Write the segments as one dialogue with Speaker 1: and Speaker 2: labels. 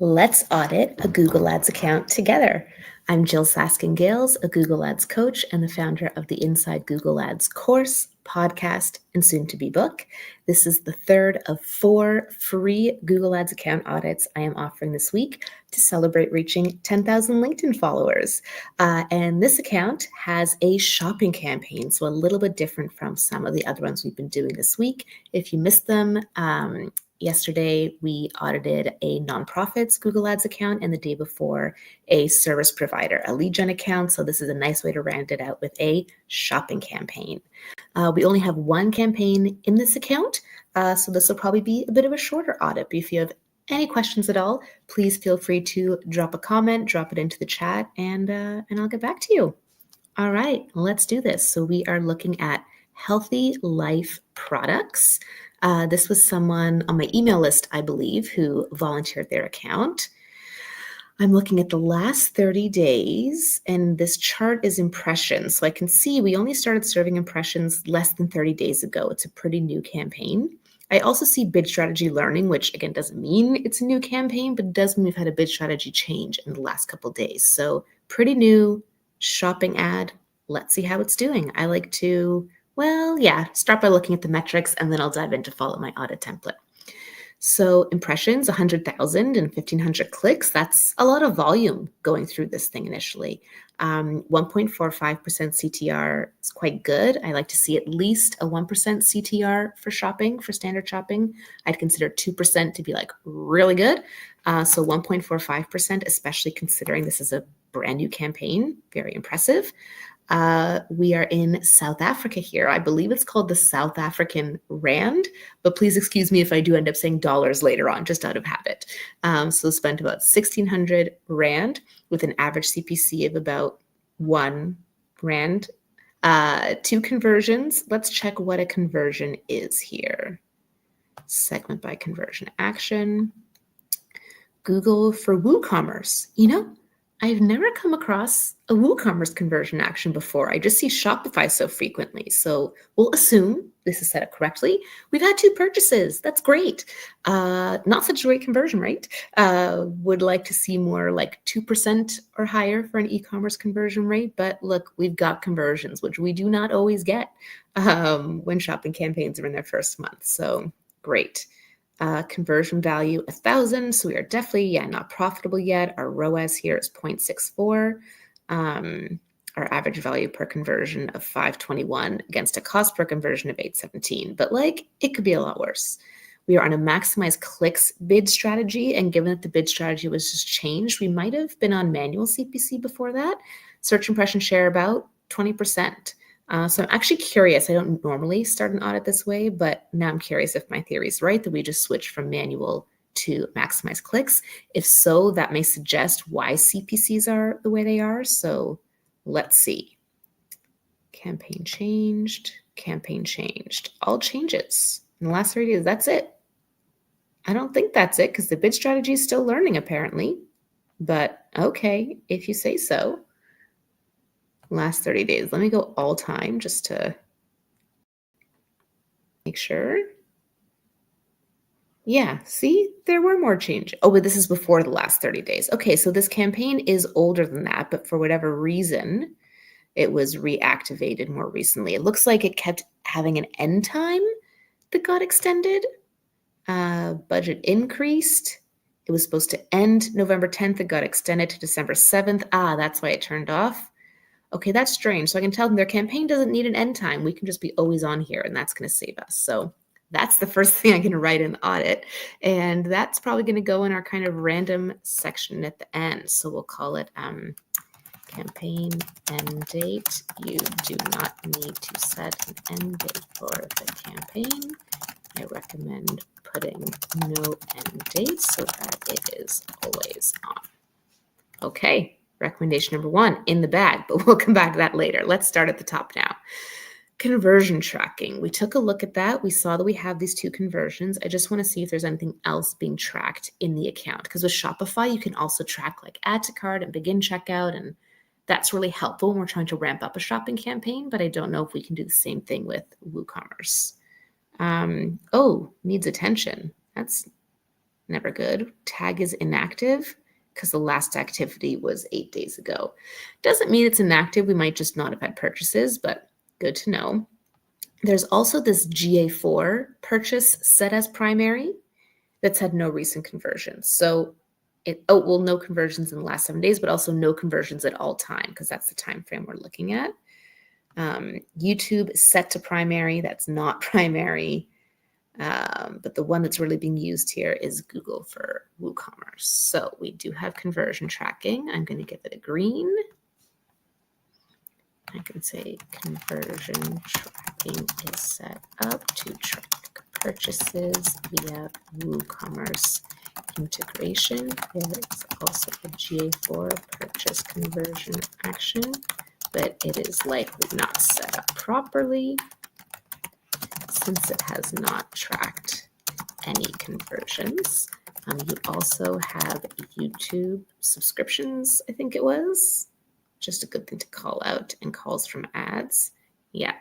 Speaker 1: Let's audit a Google Ads account together. I'm Jill Saskin-Gales, a Google Ads coach and the founder of the Inside Google Ads course, podcast, and soon-to-be book. This is the third of 4 free Google Ads account audits I am offering this week to celebrate reaching 10,000 LinkedIn followers. And this account has a shopping campaign, so a little bit different from some of the other ones we've been doing this week. If you missed them, yesterday, we audited a nonprofit's Google Ads account, and the day before, a service provider, a lead gen account. So this is a nice way to round it out with a shopping campaign. We only have one campaign in this account, so this will probably be a bit of a shorter audit. But if you have any questions at all, please feel free to drop a comment, drop it into the chat, and I'll get back to you. All right, let's do this. So we are looking at Healthy Life products. This was someone on my email list, I believe, who volunteered their account. I'm looking at the last 30 days, and this chart is impressions. So I can see we only started serving impressions less than 30 days ago. It's a pretty new campaign. I also see bid strategy learning, which again doesn't mean it's a new campaign, but it does mean we've had a bid strategy change in the last couple of days. So pretty new shopping ad. Let's see how it's doing. I like to start by looking at the metrics, and then I'll dive in to follow my audit template. So impressions, 100,000 and 1,500 clicks. That's a lot of volume going through this thing initially. 1.45% CTR is quite good. I like to see at least a 1% CTR for shopping, for standard shopping. I'd consider 2% to be like really good. So 1.45%, especially considering this is a brand new campaign, very impressive. We are in South Africa here. I believe it's called the South African Rand, but please excuse me if I do end up saying dollars later on, just out of habit. So spent about 1,600 Rand with an average CPC of about 1 Rand. 2 conversions. Let's check what a conversion is here. Segment by conversion action. Google for WooCommerce. I've never come across a WooCommerce conversion action before. I just see Shopify so frequently. So we'll assume this is set up correctly. We've had 2 purchases. That's great. Not such a great conversion rate. Would like to see more like 2% or higher for an e-commerce conversion rate. But look, we've got conversions, which we do not always get when shopping campaigns are in their first month. So great. Conversion value 1,000. So we are definitely not profitable yet. Our ROAS here is 0.64. Our average value per conversion of 521 against a cost per conversion of 817. But it could be a lot worse. We are on a maximize clicks bid strategy. And given that the bid strategy was just changed, we might have been on manual CPC before that. Search impression share about 20%. So I'm actually curious. I don't normally start an audit this way, but now I'm curious if my theory is right, that we just switched from manual to maximize clicks. If so, that may suggest why CPCs are the way they are. So let's see. Campaign changed. All changes in the last 30 days. That's it. I don't think that's it because the bid strategy is still learning apparently. But okay, if you say so. Last 30 days. Let me go all time just to make sure. Yeah, see, there were more changes. Oh, but this is before the last 30 days. Okay, so this campaign is older than that, but for whatever reason, it was reactivated more recently. It looks like it kept having an end time that got extended. Budget increased. It was supposed to end November 10th. It got extended to December 7th. That's why it turned off. Okay, that's strange. So I can tell them their campaign doesn't need an end time. We can just be always on here, and that's going to save us. So that's the first thing I'm going to write in the audit. And that's probably going to go in our kind of random section at the end. So we'll call it campaign end date. You do not need to set an end date for the campaign. I recommend putting no end date so that it is always on. Okay. Recommendation number 1, in the bag, but we'll come back to that later. Let's start at the top now. Conversion tracking. We took a look at that. We saw that we have these 2 conversions. I just want to see if there's anything else being tracked in the account. Because with Shopify, you can also track add to cart and begin checkout. And that's really helpful when we're trying to ramp up a shopping campaign. But I don't know if we can do the same thing with WooCommerce. Needs attention. That's never good. Tag is inactive because the last activity was 8 days ago. Doesn't mean it's inactive. We might just not have had purchases, but good to know. There's also this GA4 purchase set as primary that's had no recent conversions. So no conversions in the last 7 days, but also no conversions at all time, because that's the time frame we're looking at. YouTube is set to primary. That's not primary. But the one that's really being used here is Google for WooCommerce. So we do have conversion tracking. I'm going to give it a green. I can say conversion tracking is set up to track purchases via WooCommerce integration. There is also a GA4 purchase conversion action, but it is likely not set up properly since it has not tracked any conversions. You also have YouTube subscriptions, I think it was. Just a good thing to call out, and calls from ads. Yeah.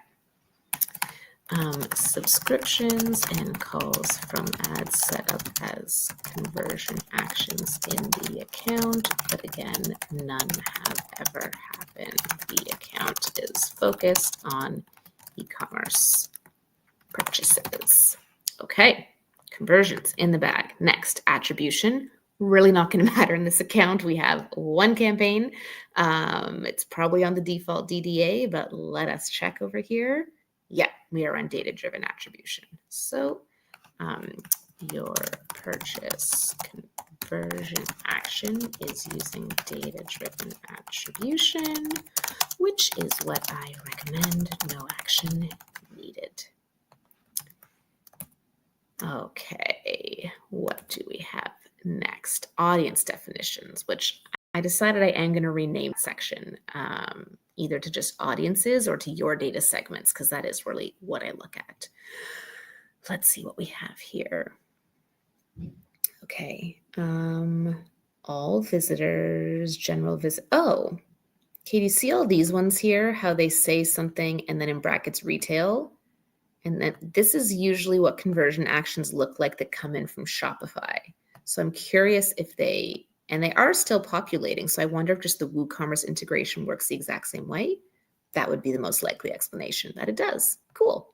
Speaker 1: Subscriptions and calls from ads set up as conversion actions in the account, but again, none have ever happened. The account is focused on e-commerce purchases. Okay, conversions in the bag. Next, attribution. Really not going to matter in this account. We have one campaign. It's probably on the default DDA, but let us check over here. Yeah, we are on data-driven attribution. So your purchase conversion action is using data-driven attribution, which is what I recommend. No action needed. Okay, what do we have next? Audience definitions, which I decided I am going to rename section either to just audiences or to your data segments, because that is really what I look at. Let's see what we have here. Okay, all visitors, general visit. Oh, Katie, see all these ones here, how they say something and then in brackets retail? And then this is usually what conversion actions look like that come in from Shopify. So I'm curious if they are still populating. So I wonder if just the WooCommerce integration works the exact same way. That would be the most likely explanation, that it does. Cool.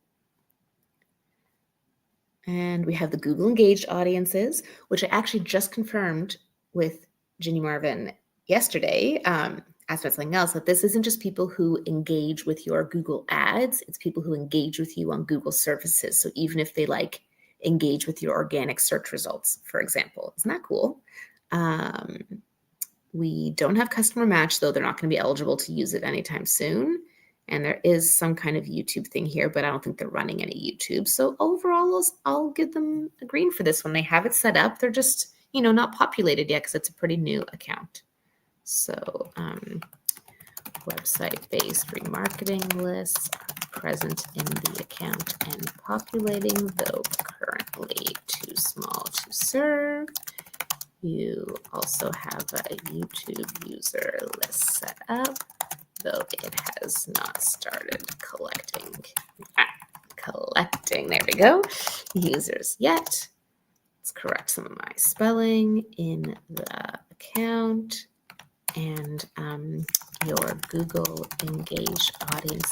Speaker 1: And we have the Google engaged audiences, which I actually just confirmed with Ginny Marvin yesterday. As for something else, that this isn't just people who engage with your Google ads, it's people who engage with you on Google services. So even if they engage with your organic search results, for example. Isn't that cool? We don't have customer match, though they're not going to be eligible to use it anytime soon. And there is some kind of YouTube thing here, but I don't think they're running any YouTube. So overall, I'll give them a green for this one. They have it set up. They're just, not populated yet because it's a pretty new account. So website-based remarketing lists are present in the account and populating, though currently too small to serve. You also have a YouTube user list set up, though it has not started collecting, there we go, users yet. Let's correct some of my spelling in the account. And your Google engaged audience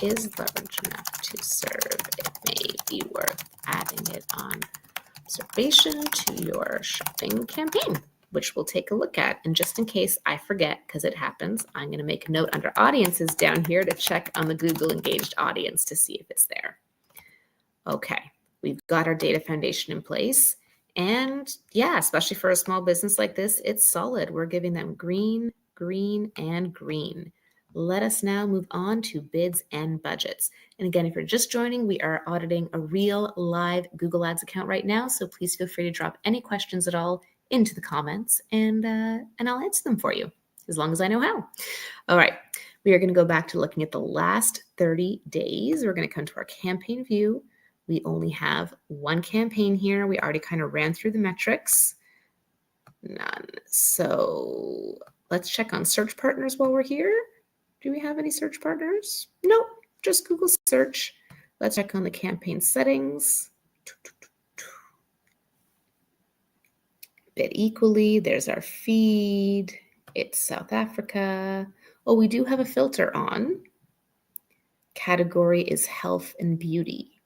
Speaker 1: is large enough to serve. It may be worth adding it on observation to your shopping campaign, which we'll take a look at. And just in case I forget, because it happens, I'm going to make a note under audiences down here to check on the Google engaged audience to see if it's there. Okay, we've got our data foundation in place. And yeah, especially for a small business like this, it's solid. We're giving them green, green, and green. Let us now move on to bids and budgets. And again, if you're just joining, we are auditing a real live Google Ads account right now. So please feel free to drop any questions at all into the comments and I'll answer them for you as long as I know how. All right, we are going to go back to looking at the last 30 days. We're going to come to our campaign view. We only have one campaign here. We already kind of ran through the metrics. None. So let's check on search partners while we're here. Do we have any search partners? Nope, just Google search. Let's check on the campaign settings. bid equally. There's our feed. It's South Africa. Oh, we do have a filter on. Category is health and beauty.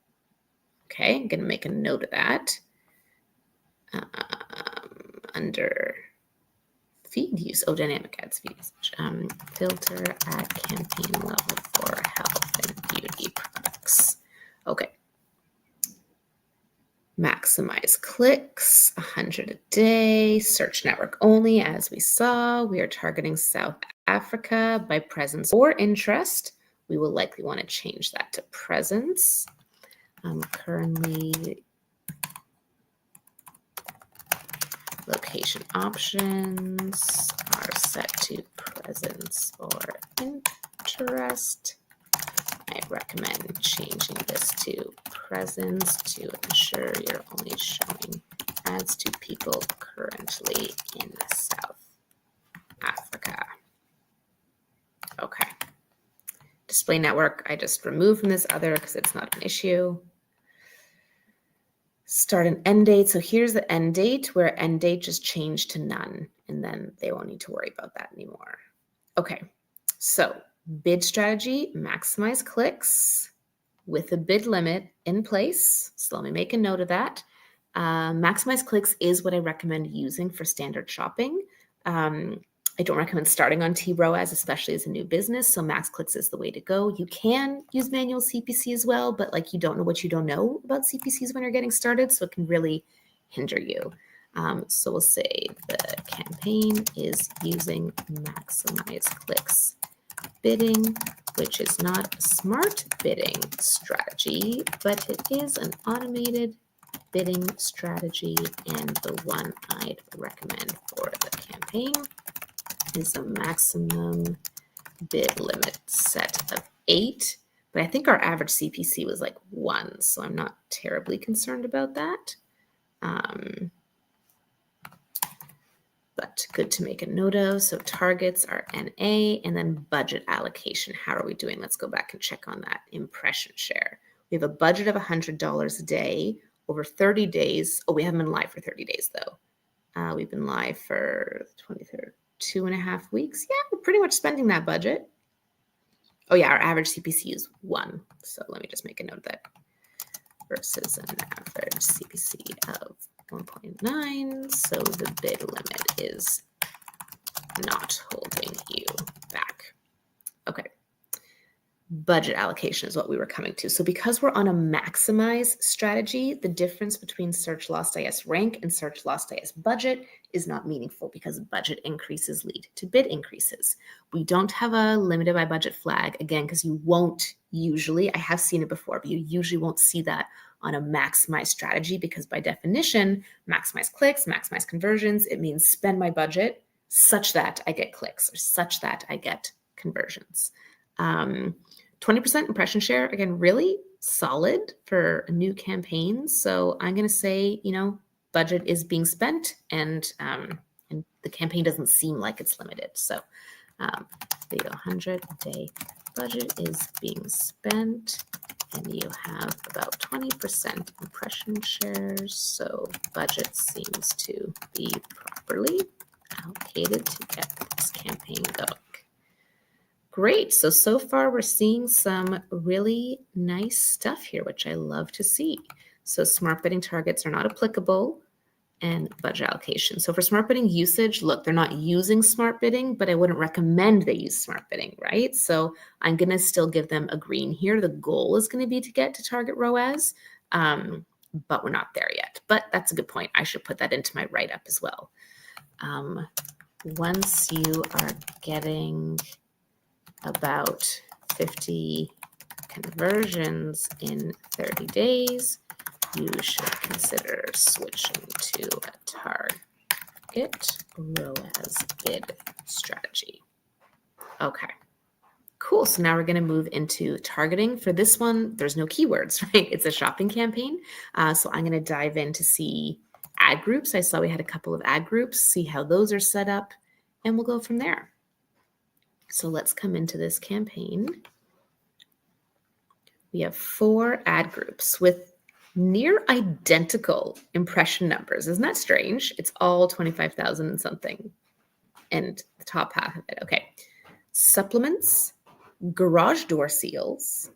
Speaker 1: Okay, I'm going to make a note of that. Under feed use, dynamic ads feed usage. Filter at campaign level for health and beauty products. Okay. Maximize clicks, 100 a day, search network only, as we saw. We are targeting South Africa by presence or interest. We will likely want to change that to presence. Currently, location options are set to presence or interest. I recommend changing this to presence to ensure you're only showing ads to people currently in South Africa. Okay. Display network, I just removed from this other because it's not an issue. Start and end date. So here's the end date where end date just changed to none, and then they won't need to worry about that anymore. Okay, so bid strategy, maximize clicks with a bid limit in place. So let me make a note of that. Maximize clicks is what I recommend using for standard shopping. I don't recommend starting on TROAS, especially as a new business. So max clicks is the way to go. You can use manual CPC as well, but like you don't know what you don't know about CPCs when you're getting started. So it can really hinder you. So we'll say the campaign is using maximize clicks bidding, which is not a smart bidding strategy, but it is an automated bidding strategy. And the one I'd recommend for the campaign is a maximum bid limit set of 8, but I think our average CPC was like 1, so I'm not terribly concerned about that. But good to make a note of. So targets are NA, and then budget allocation. How are we doing? Let's go back and check on that. Impression share. We have a budget of $100 a day over 30 days. Oh, we haven't been live for 30 days though. We've been live for 23rd. 2.5 weeks. Yeah, we're pretty much spending that budget. Oh yeah, our average CPC is 1. So let me just make a note of that. Versus an average CPC of 1.9. So the bid limit is not holding you back. Okay. Budget allocation is what we were coming to. So because we're on a maximize strategy, the difference between search lost IS rank and search lost IS budget is not meaningful because budget increases lead to bid increases. We don't have a limited by budget flag, again, because you won't usually, I have seen it before, but you usually won't see that on a maximize strategy because by definition, maximize clicks, maximize conversions, it means spend my budget such that I get clicks or such that I get conversions. 20% impression share, again, really solid for a new campaign. So I'm going to say, budget is being spent and the campaign doesn't seem like it's limited. So the 100-day budget is being spent and you have about 20% impression shares. So budget seems to be properly allocated to get this campaign going. Great. So far we're seeing some really nice stuff here, which I love to see. So smart bidding targets are not applicable and budget allocation. So for smart bidding usage, look, they're not using smart bidding, but I wouldn't recommend they use smart bidding, right? So I'm going to still give them a green here. The goal is going to be to get to target ROAS, but we're not there yet. But that's a good point. I should put that into my write-up as well. Once you are getting about 50 conversions in 30 days, you should consider switching to a target ROAS bid strategy. Okay, cool. So now we're going to move into targeting. For this one, there's no keywords, right? It's a shopping campaign. So I'm going to dive in to see ad groups. I saw we had a couple of ad groups, see how those are set up, and we'll go from there. So let's come into this campaign. We have 4 ad groups with Near identical impression numbers. Isn't that strange? It's all 25,000 and something. And the top half of it. Okay. Supplements, garage door seals,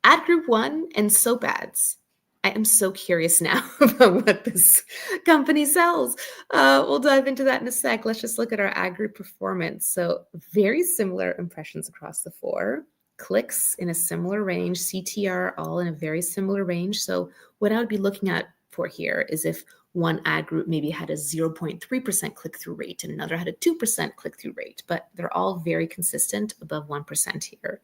Speaker 1: ad group one, and soap ads. I am so curious now about what this company sells. We'll dive into that in a sec. Let's just look at our ad group performance. So very similar impressions across the four. Clicks in a similar range, CTR all in a very similar range. So what I would be looking at for here is if one ad group maybe had a 0.3% click-through rate and another had a 2% click-through rate, but they're all very consistent above 1% here.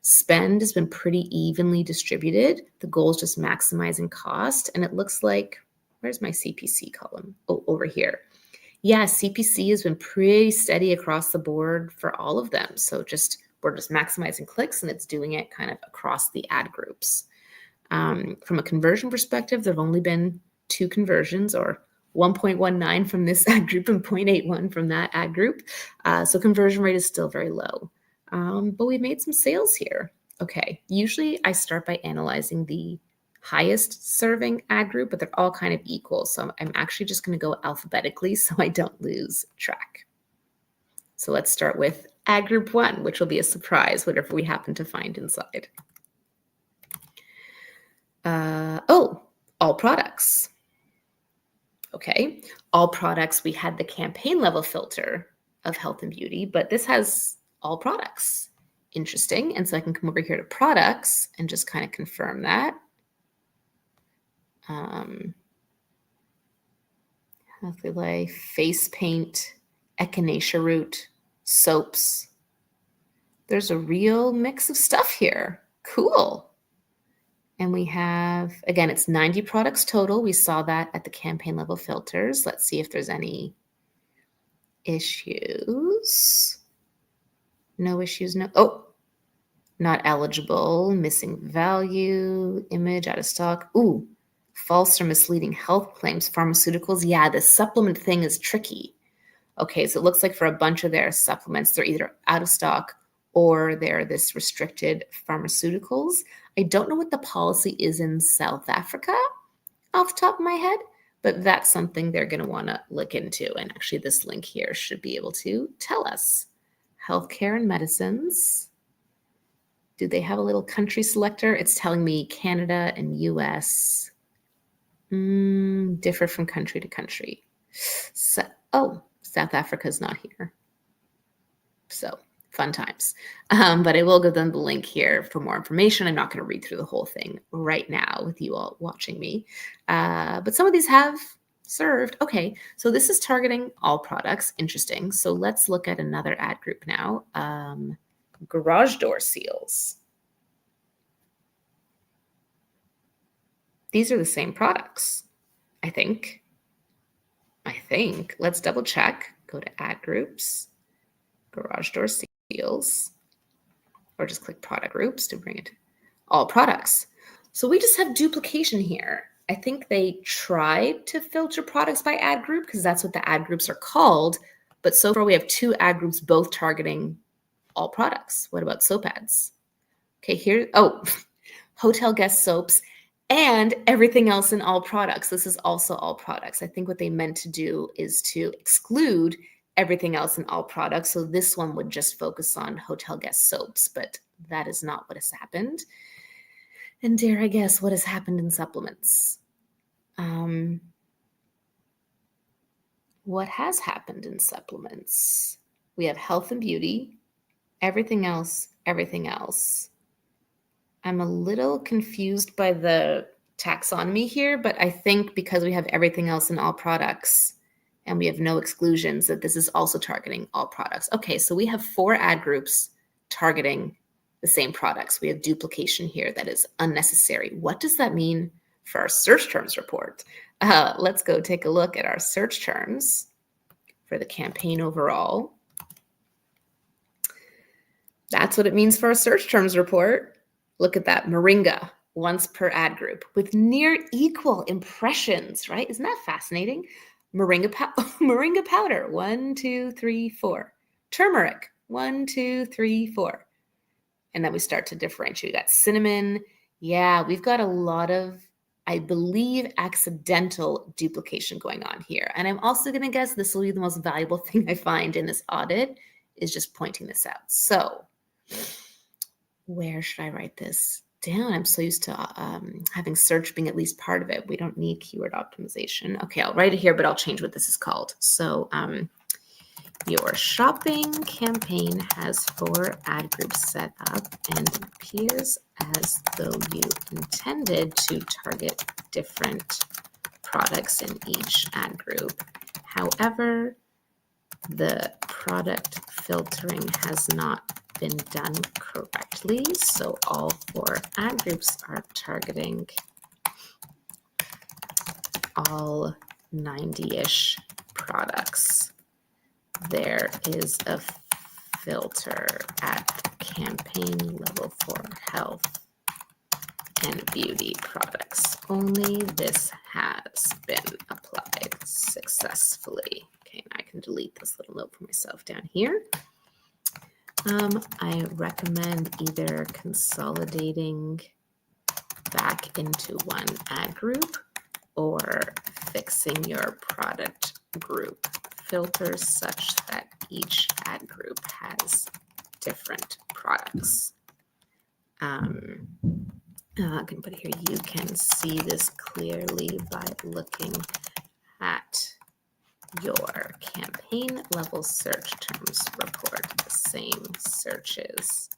Speaker 1: Spend has been pretty evenly distributed. The goal is just maximizing cost. And it looks like, where's my CPC column? Oh, over here. Yeah, CPC has been pretty steady across the board for all of them. So we're just maximizing clicks and it's doing it kind of across the ad groups. From a conversion perspective, there have only been 2 conversions, or 1.19 from this ad group and 0.81 from that ad group. So conversion rate is still very low. But we've made some sales here. Okay, usually I start by analyzing the highest serving ad group, but they're all kind of equal. So I'm actually just going to go alphabetically so I don't lose track. So let's start with ad group 1, which will be a surprise, whatever we happen to find inside. All products. Okay, all products, we had the campaign level filter of health and beauty, but this has all products. Interesting. And so I can come over here to products and just kind of confirm that. Healthy Life, face paint, echinacea root, soaps. There's a real mix of stuff here. Cool. And we have, again, it's 90 products total. We saw that at the campaign level filters. Let's see if there's any issues. No issues, no. Oh, not eligible, missing value, image out of stock. Ooh, false or misleading health claims, pharmaceuticals. Yeah, the supplement thing is tricky. Okay, so it looks like for a bunch of their supplements, they're either out of stock or they're this restricted pharmaceuticals. I don't know what the policy is in South Africa off the top of my head, but that's something they're going to want to look into. And actually this link here should be able to tell us. Healthcare and medicines. Do they have a little country selector? It's telling me Canada and US differ from country to country. So, South Africa is not here. So fun times. But I will give them the link here for more information. I'm not going to read through the whole thing right now with you all watching me. But some of these have served. Okay, so this is targeting all products. Interesting. So let's look at another ad group now. Garage door seals. These are the same products, I think. Let's double check. Go to ad groups, garage door seals, or just click product groups to bring it to all products. So we just have duplication here. I think they tried to filter products by ad group because that's what the ad groups are called. But so far we have 2 ad groups both targeting all products. What about soap ads? Okay, here, hotel guest soaps and everything else in all products. This is also all products. I think what they meant to do is to exclude everything else in all products. So this one would just focus on hotel guest soaps, but that is not what has happened. And dare I guess what has happened in supplements? What has happened in supplements? We have health and beauty, everything else, everything else. I'm a little confused by the taxonomy here, but I think because we have everything else in all products and we have no exclusions, that this is also targeting all products. Okay, so we have 4 ad groups targeting the same products. We have duplication here that is unnecessary. What does that mean for our search terms report? Let's go take a look at our search terms for the campaign overall. That's what it means for our search terms report. Look at that, Moringa, once per ad group with near equal impressions, right? Isn't that fascinating? Moringa powder, 1, 2, 3, 4. Turmeric, 1, 2, 3, 4. And then we start to differentiate. We got cinnamon. Yeah, we've got a lot of I believe, accidental duplication going on here. And I'm also going to guess this will be the most valuable thing I find in this audit is just pointing this out. So where should I write this down? I'm so used to having search being at least part of it. We don't need keyword optimization. Okay, I'll write it here, but I'll change what this is called. So your shopping campaign has 4 ad groups set up and it appears as though you intended to target different products in each ad group. However, the product filtering has not been done correctly, so all 4 ad groups are targeting all 90-ish products. There is a filter at campaign level for health and beauty products only. This has been applied successfully. Okay, now I can delete this little note for myself down here. I recommend either consolidating back into one ad group or fixing your product group filters such that each ad group has different products. I can put here, you can see this clearly by looking at your campaign level search terms report. The same searches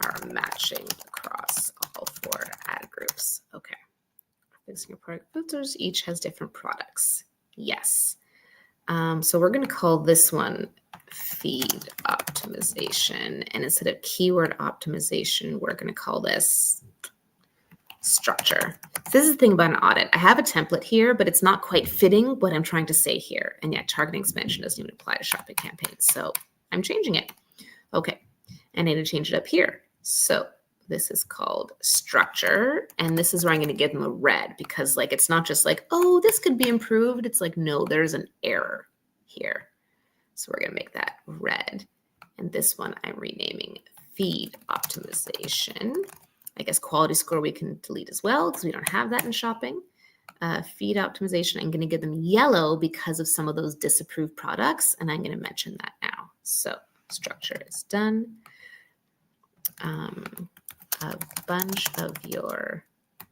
Speaker 1: are matching across all 4 ad groups. Okay. Fixing your product filters, each has different products. Yes. So we're going to call this one feed optimization. And instead of keyword optimization, we're going to call this structure. So this is the thing about an audit. I have a template here, but it's not quite fitting what I'm trying to say here. And yet targeting expansion doesn't even apply to shopping campaigns. So I'm changing it. Okay. I need to change it up here. So this is called structure. And this is where I'm going to give them a red because like, it's not just like, oh, this could be improved. It's like, no, there's an error here. So we're going to make that red. And this one I'm renaming feed optimization. I guess quality score we can delete as well because we don't have that in shopping. Feed optimization, I'm going to give them yellow because of some of those disapproved products. And I'm going to mention that now. So structure is done. A bunch of your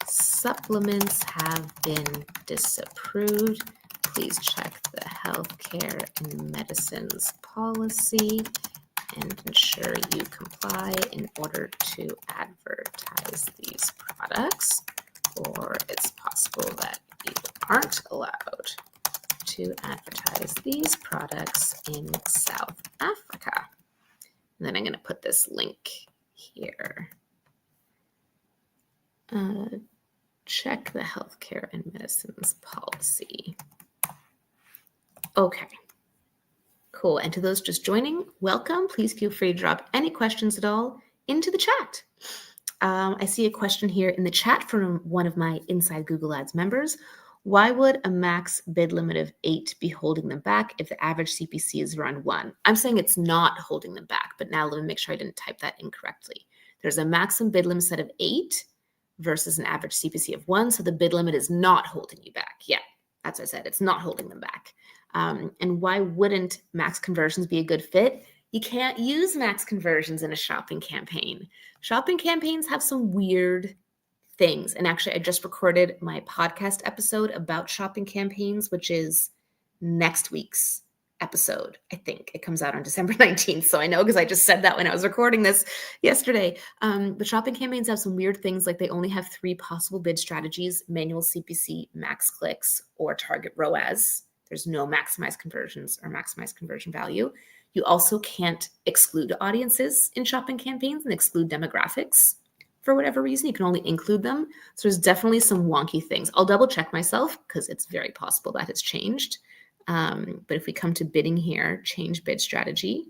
Speaker 1: supplements have been disapproved. Please check the healthcare and medicines policy and ensure you comply in order to advertise these products, or it's possible that you aren't allowed to advertise these products in South Africa. And then I'm going to put this link here. Check the healthcare and medicines policy. Okay. Cool. And to those just joining, welcome. Please feel free to drop any questions at all into the chat. I see a question here in the chat from one of my Inside Google Ads members. Why would a max bid limit of 8 be holding them back if the average CPC is around 1? I'm saying it's not holding them back, but now let me make sure I didn't type that incorrectly. There's a maximum bid limit set of 8 versus an average CPC of 1. So the bid limit is not holding you back. Yeah, that's what I said. It's not holding them back. And why wouldn't max conversions be a good fit? You can't use max conversions in a shopping campaign. Shopping campaigns have some weird things. And actually, I just recorded my podcast episode about shopping campaigns, which is next week's episode. I think it comes out on December 19th. So I know because I just said that when I was recording this yesterday. But shopping campaigns have some weird things, like they only have 3 possible bid strategies: manual CPC, max clicks, or target ROAS. There's no maximize conversions or maximize conversion value. You also can't exclude audiences in shopping campaigns and exclude demographics for whatever reason. You can only include them. So there's definitely some wonky things. I'll double check myself because it's very possible that has changed. But if we come to bidding here, change bid strategy.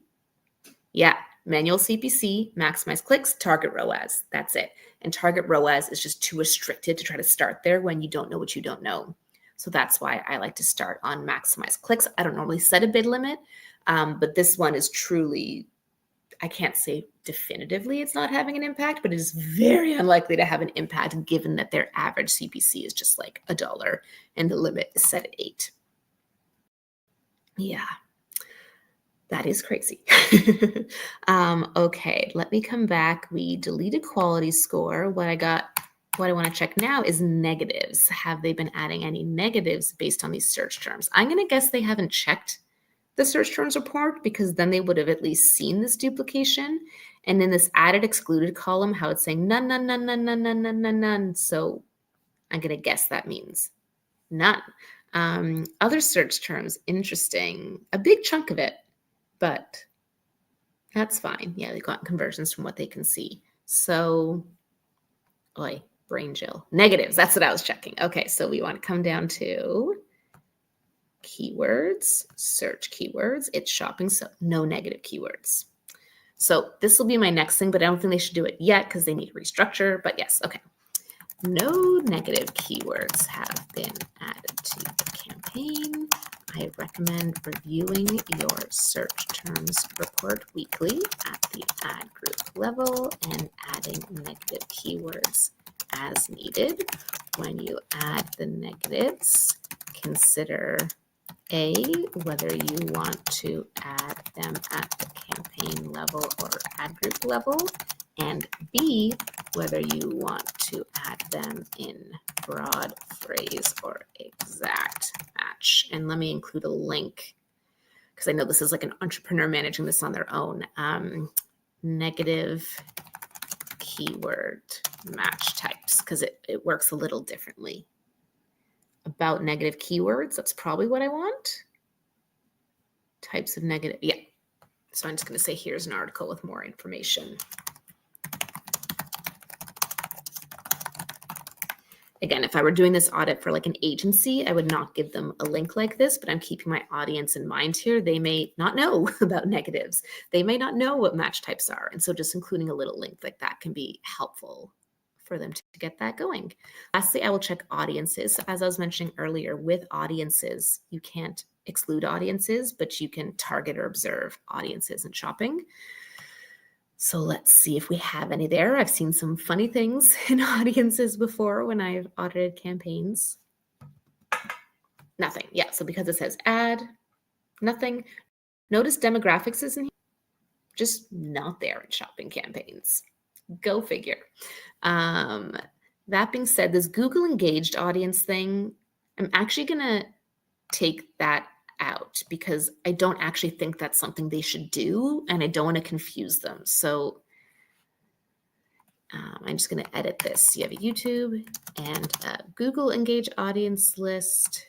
Speaker 1: Yeah, manual CPC, maximize clicks, target ROAS. That's it. And target ROAS is just too restricted to try to start there when you don't know what you don't know. So that's why I like to start on maximize clicks. I don't normally set a bid limit, but this one is truly I can't say definitively it's not having an impact, but it is very unlikely to have an impact given that their average CPC is just like $1 and the limit is set at 8. Yeah, that is crazy. Okay, let me come back. We deleted quality score. What I want to check now is negatives. Have they been adding any negatives based on these search terms? I'm going to guess they haven't checked the search terms report because then they would have at least seen this duplication. And in this added excluded column, how it's saying none, none, none, none, none, none, none, none, none. So I'm going to guess that means none. Other search terms, interesting. A big chunk of it, but that's fine. Yeah, they got conversions from what they can see. So, brain Jill. Negatives, that's what I was checking. Okay, so we want to come down to keywords, search keywords. It's shopping, so no negative keywords. So this will be my next thing, but I don't think they should do it yet because they need to restructure. But yes, okay. No negative keywords have been added to the campaign. I recommend reviewing your search terms report weekly at the ad group level and adding negative keywords as needed. When you add the negatives, consider A, whether you want to add them at the campaign level or ad group level, and B, whether you want to add them in broad phrase or exact match. And let me include a link because I know this is like an entrepreneur managing this on their own. Negative keyword match types, because it works a little differently. About negative keywords, that's probably what I want. Types of negative, yeah. So I'm just going to say here's an article with more information. Again, if I were doing this audit for like an agency, I would not give them a link like this, but I'm keeping my audience in mind here. They may not know about negatives. They may not know what match types are. And so just including a little link like that can be helpful for them to get that going. Lastly, I will check audiences. As I was mentioning earlier, with audiences, you can't exclude audiences, but you can target or observe audiences in shopping. So let's see if we have any there. I've seen some funny things in audiences before when I've audited campaigns. Nothing. Yeah, so because it says add, nothing. Notice demographics isn't here. Just not there in shopping campaigns. Go figure. That being said, this Google engaged audience thing, I'm actually going to take that out because I don't actually think that's something they should do and I don't want to confuse them. So I'm just going to edit this. You have a YouTube and a Google engaged audience list,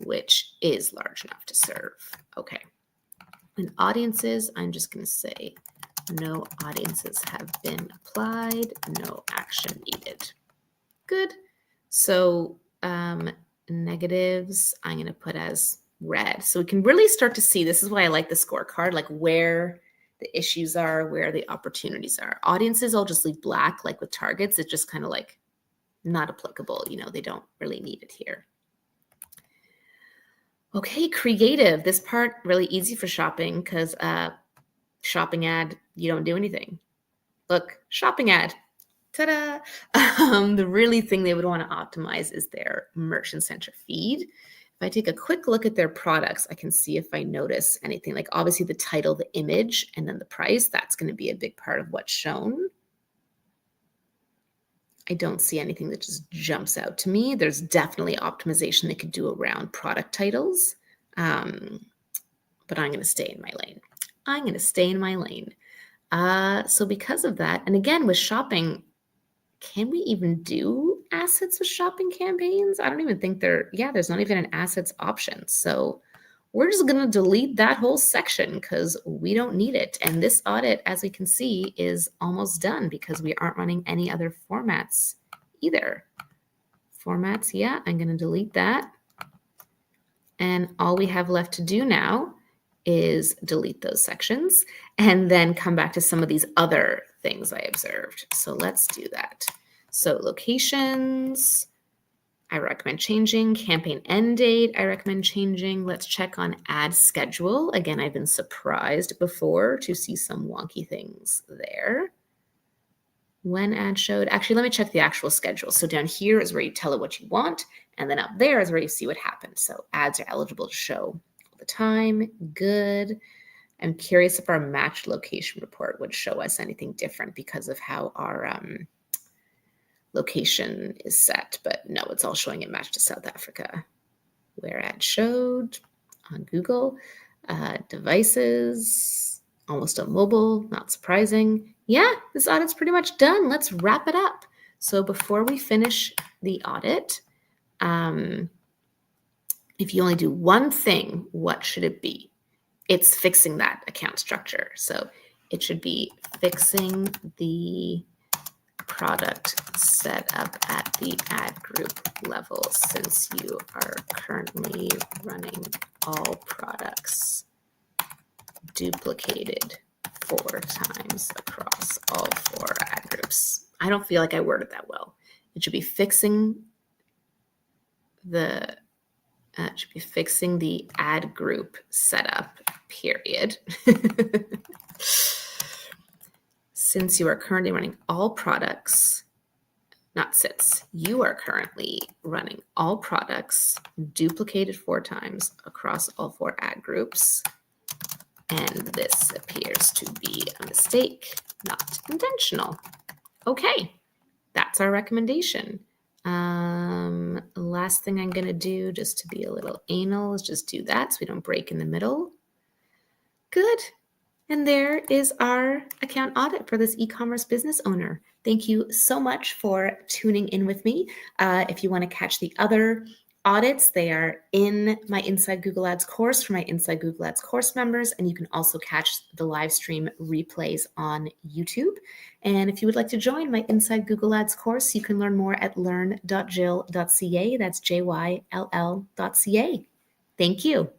Speaker 1: which is large enough to serve. Okay. And audiences, I'm just going to say no audiences have been applied, no action needed. Good. So negatives, I'm going to put as red. So we can really start to see, this is why I like the scorecard, like where the issues are, where the opportunities are. Audiences, I'll just leave black, like with targets. It's just kind of like not applicable. You know, they don't really need it here. Okay, creative. This part really easy for shopping because shopping ad, you don't do anything. Look, shopping ad. Ta-da! The really thing they would want to optimize is their merchant center feed. If I take a quick look at their products, I can see if I notice anything like obviously the title, the image, and then the price. That's going to be a big part of what's shown. I don't see anything that just jumps out to me. There's definitely optimization they could do around product titles, but I'm going to stay in my lane. I'm going to stay in my lane. So because of that, and again, with shopping, can we even do assets with shopping campaigns? I don't even think there's not even an assets option. So we're just going to delete that whole section because we don't need it. And this audit, as we can see, is almost done because we aren't running any other formats either. Formats, yeah, I'm going to delete that. And all we have left to do now is delete those sections and then come back to some of these other things I observed. So let's do that. So locations, I recommend changing. Campaign end date, I recommend changing. Let's check on ad schedule. Again, I've been surprised before to see some wonky things there. When ad showed, actually, let me check the actual schedule. So down here is where you tell it what you want, and then up there is where you see what happens. So ads are eligible to show all the time. Good. I'm curious if our matched location report would show us anything different because of how our location is set, but no, it's all showing it matched to South Africa. Where ad showed on Google, devices, almost on mobile, not surprising. Yeah, this audit's pretty much done. Let's wrap it up. So before we finish the audit, if you only do one thing, what should it be? It's fixing that account structure. So it should be fixing the product set up at the ad group level, since you are currently running all products duplicated 4 times across all 4 ad groups. I don't feel like I worded that well. It should be fixing the ad group setup, period. Since you are currently running all products, not since, you are currently running all products duplicated 4 times across all 4 ad groups, and this appears to be a mistake, not intentional. Okay, that's our recommendation. Last thing I'm going to do, just to be a little anal, is just do that so we don't break in the middle. Good. And there is our account audit for this e-commerce business owner. Thank you so much for tuning in with me. If you want to catch the other audits, they are in my Inside Google Ads course for my Inside Google Ads course members, and you can also catch the live stream replays on YouTube. And if you would like to join my Inside Google Ads course, you can learn more at learn.jill.ca. That's JYLL.ca. Thank you.